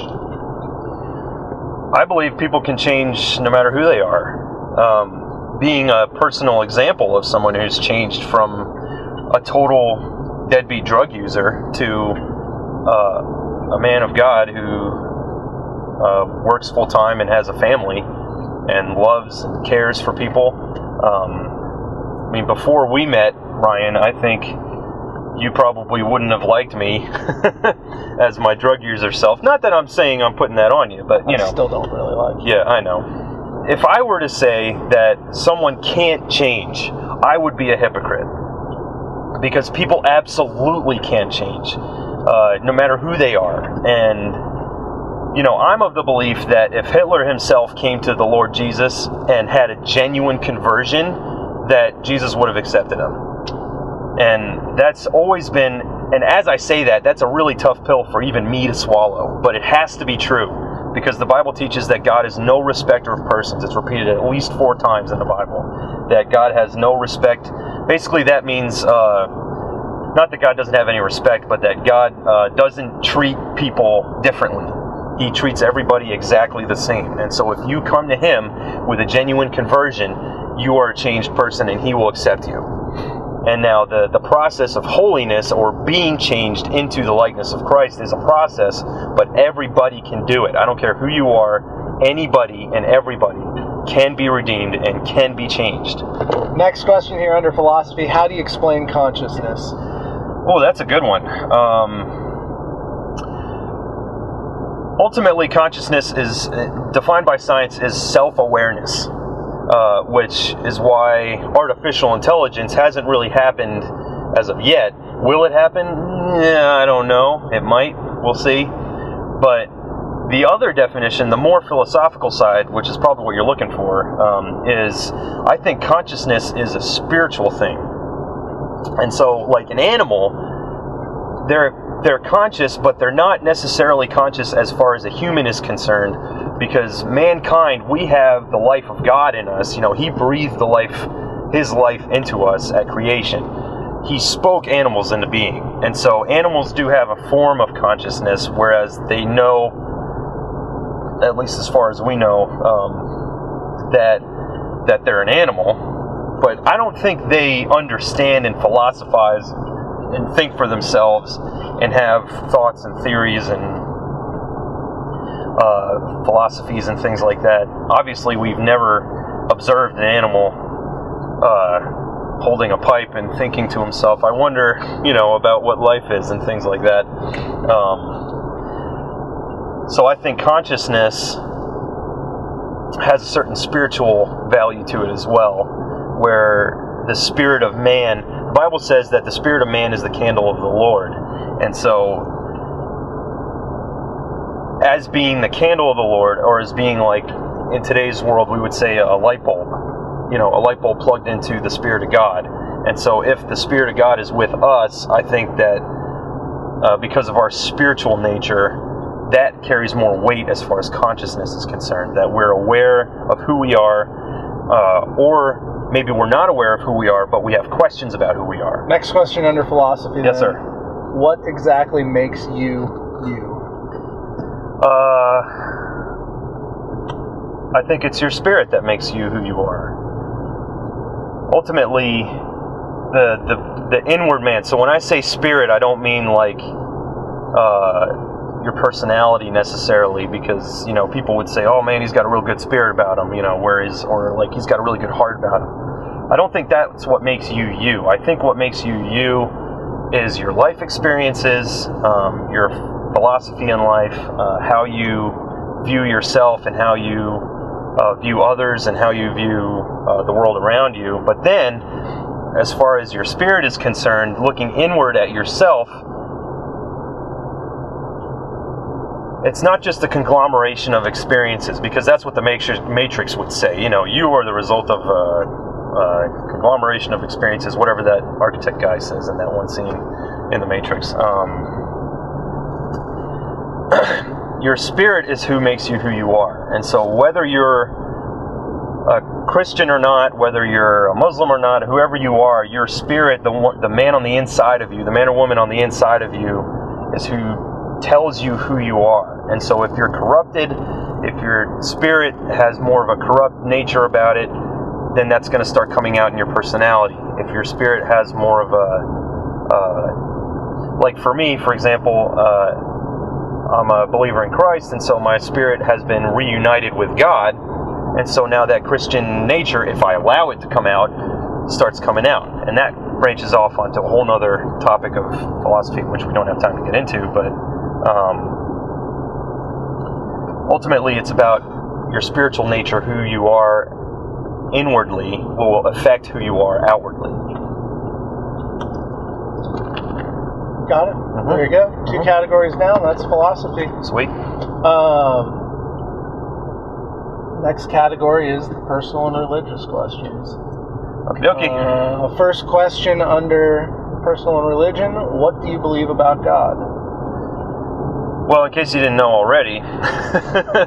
I believe people can change no matter who they are. Being a personal example of someone who's changed from a total deadbeat drug user to a man of God who works full time and has a family and loves and cares for people. Before we met, Ryan, I think you probably wouldn't have liked me as my drug user self. Not that I'm saying I'm putting that on you, but I still don't really like you. Yeah, I know. If I were to say that someone can't change, I would be a hypocrite. Because people absolutely can change, no matter who they are. And, I'm of the belief that if Hitler himself came to the Lord Jesus and had a genuine conversion, that Jesus would have accepted him. And that's always been, and as I say that, that's a really tough pill for even me to swallow. But it has to be true. Because the Bible teaches that God is no respecter of persons. It's repeated at least 4 times in the Bible. That God has no respect. Basically, that means, not that God doesn't have any respect, but that God doesn't treat people differently. He treats everybody exactly the same. And so if you come to Him with a genuine conversion, you are a changed person and He will accept you. And now the process of holiness, or being changed into the likeness of Christ, is a process, but everybody can do it. I don't care who you are, anybody and everybody can be redeemed and can be changed. Next question here under philosophy, how do you explain consciousness? Oh, that's a good one. Ultimately, consciousness is defined by science as self-awareness. Which is why artificial intelligence hasn't really happened as of yet, Will it happen? Yeah, I don't know. It might. We'll see. But the other definition, the more philosophical side, which is probably what you're looking for, is I think consciousness is a spiritual thing. And so, like an animal, they're conscious, but they're not necessarily conscious as far as a human is concerned, because mankind, we have the life of God in us. You know, He breathed His life into us at creation. He spoke animals into being. And so animals do have a form of consciousness, whereas they know, at least as far as we know, that they're an animal. But I don't think they understand and philosophize and think for themselves and have thoughts and theories and philosophies and things like that. Obviously, we've never observed an animal holding a pipe and thinking to himself, I wonder, about what life is and things like that. So I think consciousness has a certain spiritual value to it as well, where the spirit of man, the Bible says that the spirit of man is the candle of the Lord. And so, as being the candle of the Lord, or as being like, in today's world, we would say a light bulb, a light bulb plugged into the Spirit of God. And so if the Spirit of God is with us, I think that because of our spiritual nature, that carries more weight as far as consciousness is concerned, that we're aware of who we are, or maybe we're not aware of who we are, but we have questions about who we are. Next question under philosophy. Yes, then. sir. What exactly makes you, you? I think it's your spirit that makes you who you are. Ultimately, the inward man. So when I say spirit, I don't mean like your personality necessarily, because people would say, "Oh man, he's got a real good spirit about him," or like he's got a really good heart about him. I don't think that's what makes you you. I think what makes you you is your life experiences, your philosophy in life, how you view yourself and how you view others and how you view the world around you. But then, as far as your spirit is concerned, looking inward at yourself, it's not just a conglomeration of experiences, because that's what the Matrix would say. You are the result of a conglomeration of experiences, whatever that architect guy says in that one scene in the Matrix. Your spirit is who makes you who you are. And so whether you're a Christian or not, whether you're a Muslim or not, whoever you are, your spirit, the man on the inside of you, the man or woman on the inside of you, is who tells you who you are. And so if you're corrupted, if your spirit has more of a corrupt nature about it, then that's going to start coming out in your personality. If your spirit has more of like for me, for example, I'm a believer in Christ, and so my spirit has been reunited with God, and so now that Christian nature, if I allow it to come out, starts coming out. And that branches off onto a whole nother topic of philosophy, which we don't have time to get into, but ultimately it's about your spiritual nature. Who you are inwardly will affect who you are outwardly. Got it. Mm-hmm. There you go. Two categories down. That's philosophy. Sweet. Next category is the personal and religious questions. Okay. First question under personal and religion: what do you believe about God? Well, in case you didn't know already,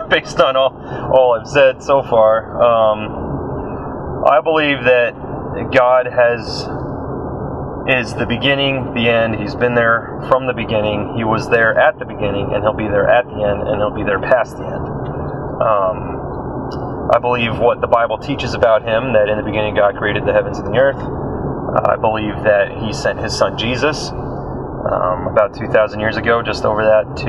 based on all I've said so far, I believe that God is the beginning, the end. He's been there from the beginning. He was there at the beginning, and He'll be there at the end, and He'll be there past the end. I believe what the Bible teaches about Him, that in the beginning God created the heavens and the earth. I believe that He sent His Son Jesus about 2,000 years ago, just over that, to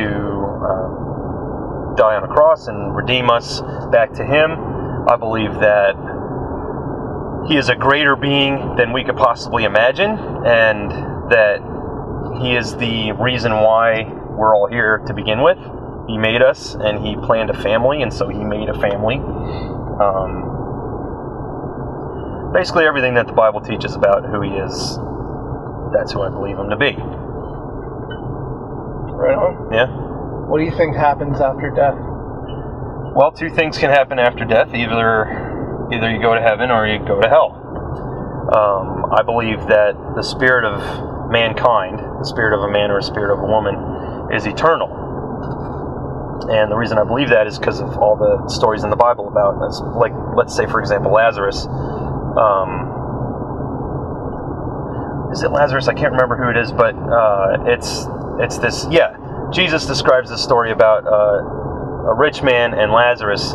die on a cross and redeem us back to Him. I believe that He is a greater being than we could possibly imagine, and that He is the reason why we're all here to begin with. He made us, and He planned a family, and so He made a family. Basically everything that the Bible teaches about who He is that's who I believe him to be. Right on. Yeah. What do you think happens after death? Well, two things can happen after death. Either you go to heaven or you go to hell. I believe that the spirit of mankind, the spirit of a man or a spirit of a woman, is eternal. And the reason I believe that is because of all the stories in the Bible about, like, let's say, for example, Lazarus. Is it Lazarus? I can't remember who it is, but it's this. Yeah, Jesus describes this story about a rich man and Lazarus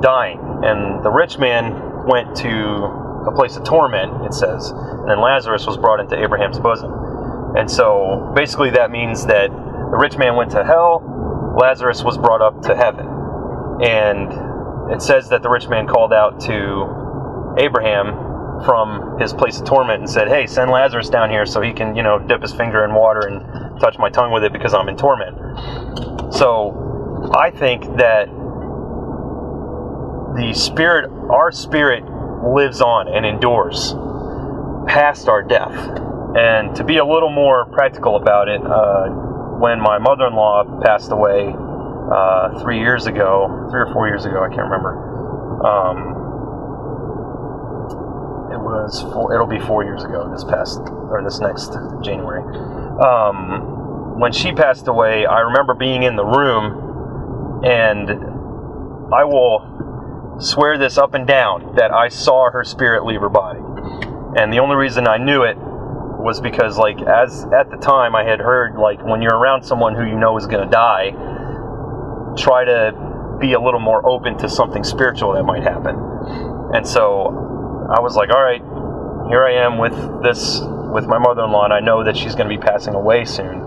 dying, and the rich man went to a place of torment, it says, and then Lazarus was brought into Abraham's bosom. And so basically that means that the rich man went to hell, Lazarus was brought up to heaven. And it says that the rich man called out to Abraham from his place of torment and said, hey, send Lazarus down here so he can, dip his finger in water and touch my tongue with it because I'm in torment. So I think that our spirit lives on and endures past our death. And to be a little more practical about it, when my mother-in-law passed away 3 or 4 years ago, I can't remember. It'll be 4 years ago this next January. When she passed away, I remember being in the room, and I will swear this up and down that I saw her spirit leave her body. And the only reason I knew it was because, as at the time I had heard, when you're around someone who you know is going to die, try to be a little more open to something spiritual that might happen. And so I was like, all right, here I am with my mother-in-law, and I know that she's going to be passing away soon.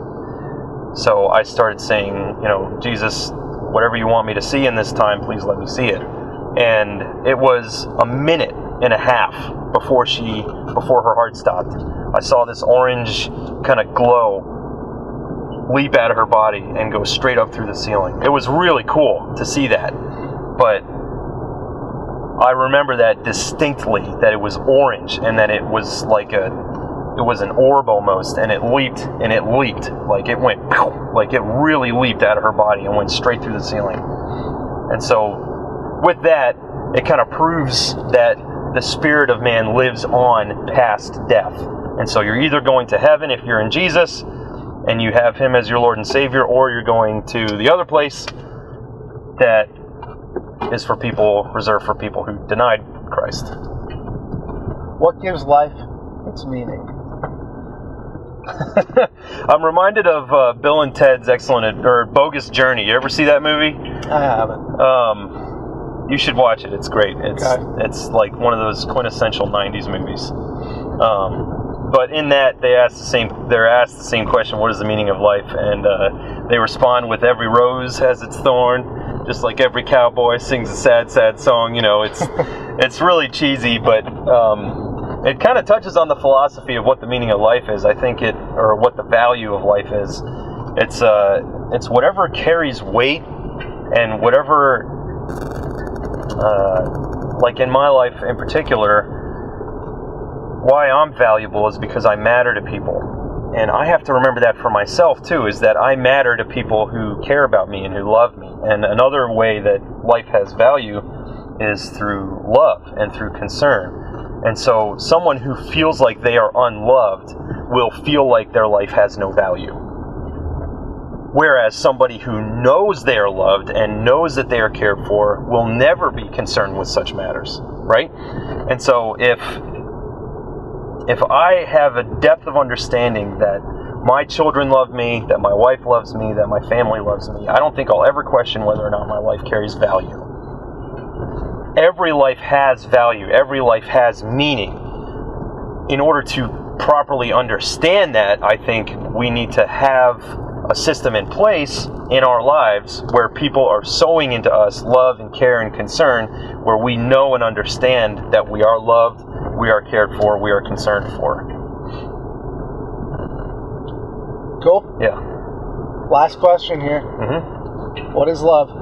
So I started saying, Jesus, whatever you want me to see in this time, please let me see it. And it was a minute and a half before her heart stopped. I saw this orange kind of glow leap out of her body and go straight up through the ceiling. It was really cool to see that. But I remember that distinctly, that it was orange and that it was it was an orb almost, and it leaped, like it went, like it really leaped out of her body and went straight through the ceiling. And so with that, it kind of proves that the spirit of man lives on past death. And so you're either going to heaven if you're in Jesus and you have him as your Lord and Savior, or you're going to the other place that is reserved for people who denied Christ. What gives life its meaning? I'm reminded of Bill and Ted's Bogus Journey. You ever see that movie? I haven't. You should watch it. It's great. It's like one of those quintessential 90s movies. But in that, they're asked the same question: what is the meaning of life? And they respond with, every rose has its thorn, just like every cowboy sings a sad, sad song. It's really cheesy, but it kind of touches on the philosophy of what the meaning of life is. I think or what the value of life is. It's whatever carries weight, and whatever, like in my life in particular, why I'm valuable is because I matter to people. And I have to remember that for myself too, is that I matter to people who care about me and who love me. And another way that life has value is through love and through concern. And so someone who feels like they are unloved will feel like their life has no value. Whereas somebody who knows they are loved and knows that they are cared for will never be concerned with such matters, right? And so if I have a depth of understanding that my children love me, that my wife loves me, that my family loves me, I don't think I'll ever question whether or not my life carries value. Every life has value. Every life has meaning. In order to properly understand that, I think we need to have a system in place in our lives where people are sowing into us love and care and concern, where we know and understand that we are loved, we are cared for, we are concerned for. Cool. Yeah. Last question here. Mm-hmm. What is love?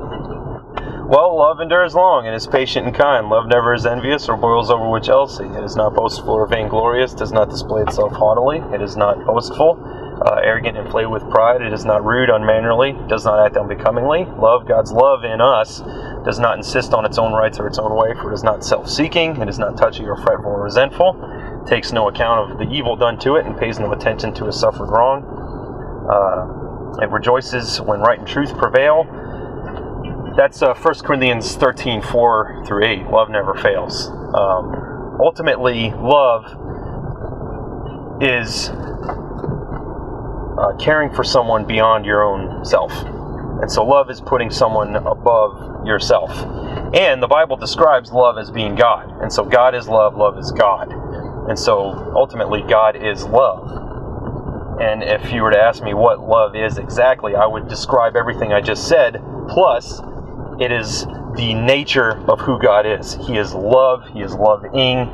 Well, love endures long and is patient and kind. Love never is envious or boils over with jealousy. It is not boastful or vainglorious, does not display itself haughtily. It is not boastful, arrogant, inflated with pride. It is not rude, unmannerly, does not act unbecomingly. Love, God's love in us, does not insist on its own rights or its own way, for it is not self-seeking. It is not touchy or fretful or resentful. It takes no account of the evil done to it and pays no attention to a suffered wrong. It rejoices when right and truth prevail. That's 1 Corinthians 13, 4 through 8. Love never fails. Ultimately, love is caring for someone beyond your own self. And so love is putting someone above yourself. And the Bible describes love as being God. And so God is love, love is God. And so ultimately, God is love. And if you were to ask me what love is exactly, I would describe everything I just said, plus it is the nature of who God is. He is love, He is loving,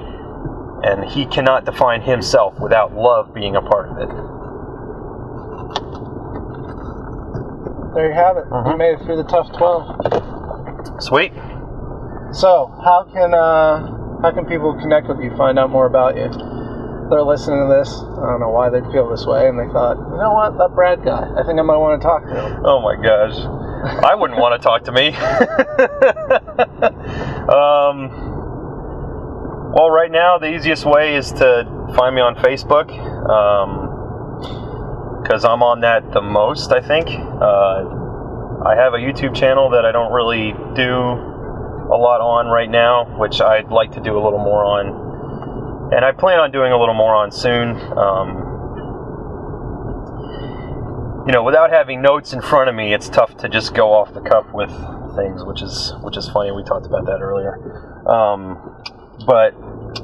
and He cannot define Himself without love being a part of it. There you have it. You made it through the tough 12. Sweet. So, how can people connect with you, find out more about you? They're listening to this. I don't know why they'd feel this way, and they thought, you know what, that Brad guy, I think I might want to talk to him. Oh my gosh. I wouldn't want to talk to me. Well, right now, the easiest way is to find me on Facebook, because I'm on that the most, I think. I have a YouTube channel that I don't really do a lot on right now, which I'd like to do a little more on. And I plan on doing a little more on soon. Without having notes in front of me, it's tough to just go off the cuff with things, which is funny. We talked about that earlier. But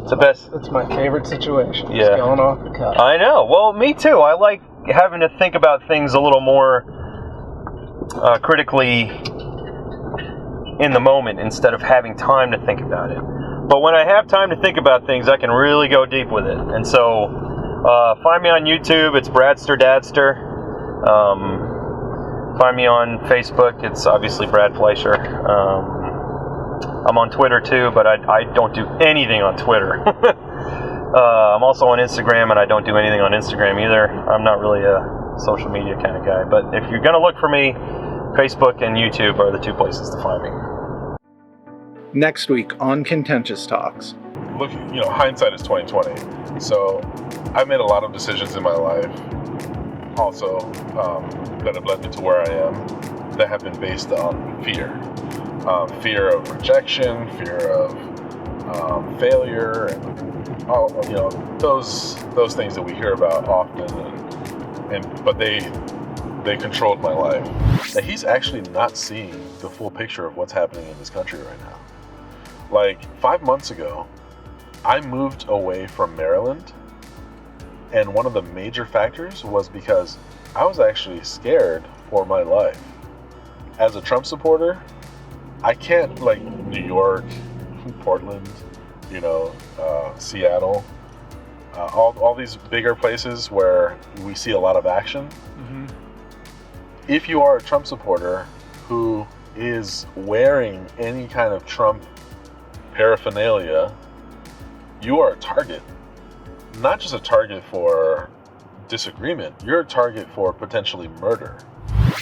it's the best. That's my favorite situation. Yeah. Just going off the cuff. I know. Well, me too. I like having to think about things a little more critically in the moment instead of having time to think about it. But when I have time to think about things, I can really go deep with it. And so, find me on YouTube. It's Bradster Dadster. Find me on Facebook. It's obviously Brad Fleisher. I'm on Twitter too, but I don't do anything on Twitter. I'm also on Instagram, and I don't do anything on Instagram either. I'm not really a social media kind of guy. But if you're going to look for me, Facebook and YouTube are the two places to find me. Next week on Contentious Talks. Look, hindsight is 20/20. So I've made a lot of decisions in my life also that have led me to where I am that have been based on fear. Fear of rejection, fear of failure, and all, those things that we hear about often, but they controlled my life. That he's actually not seeing the full picture of what's happening in this country right now. Like 5 months ago, I moved away from Maryland, and one of the major factors was because I was actually scared for my life. As a Trump supporter, I can't, like New York, Portland, Seattle, all these bigger places where we see a lot of action. Mm-hmm. If you are a Trump supporter who is wearing any kind of Trump paraphernalia, you are a target. Not just a target for disagreement, you're a target for potentially murder.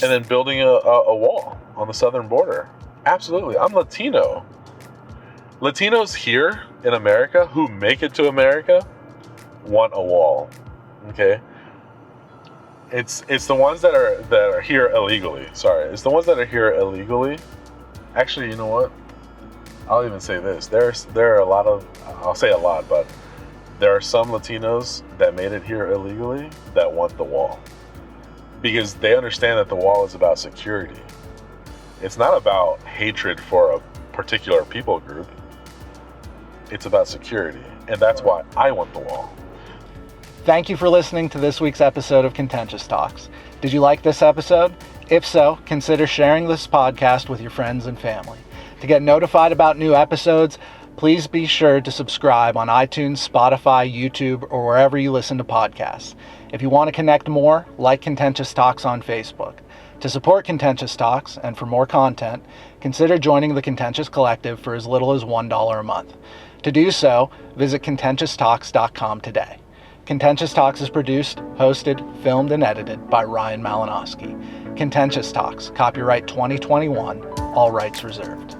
And then building a wall on the southern border. Absolutely. I'm Latino. Latinos here in America who make it to America want a wall. Okay? It's the ones that are here illegally. Sorry. It's the ones that are here illegally. Actually, you know what? I'll even say this. There are a lot of, I'll say a lot, but there are some Latinos that made it here illegally that want the wall. Because they understand that the wall is about security. It's not about hatred for a particular people group. It's about security. And that's why I want the wall. Thank you for listening to this week's episode of Contentious Talks. Did you like this episode? If so, consider sharing this podcast with your friends and family. To get notified about new episodes, please be sure to subscribe on iTunes, Spotify, YouTube, or wherever you listen to podcasts. If you want to connect more, like Contentious Talks on Facebook. To support Contentious Talks and for more content, consider joining the Contentious Collective for as little as $1 a month. To do so, visit contentioustalks.com today. Contentious Talks is produced, hosted, filmed, and edited by Ryan Malinowski. Contentious Talks, copyright 2021, all rights reserved.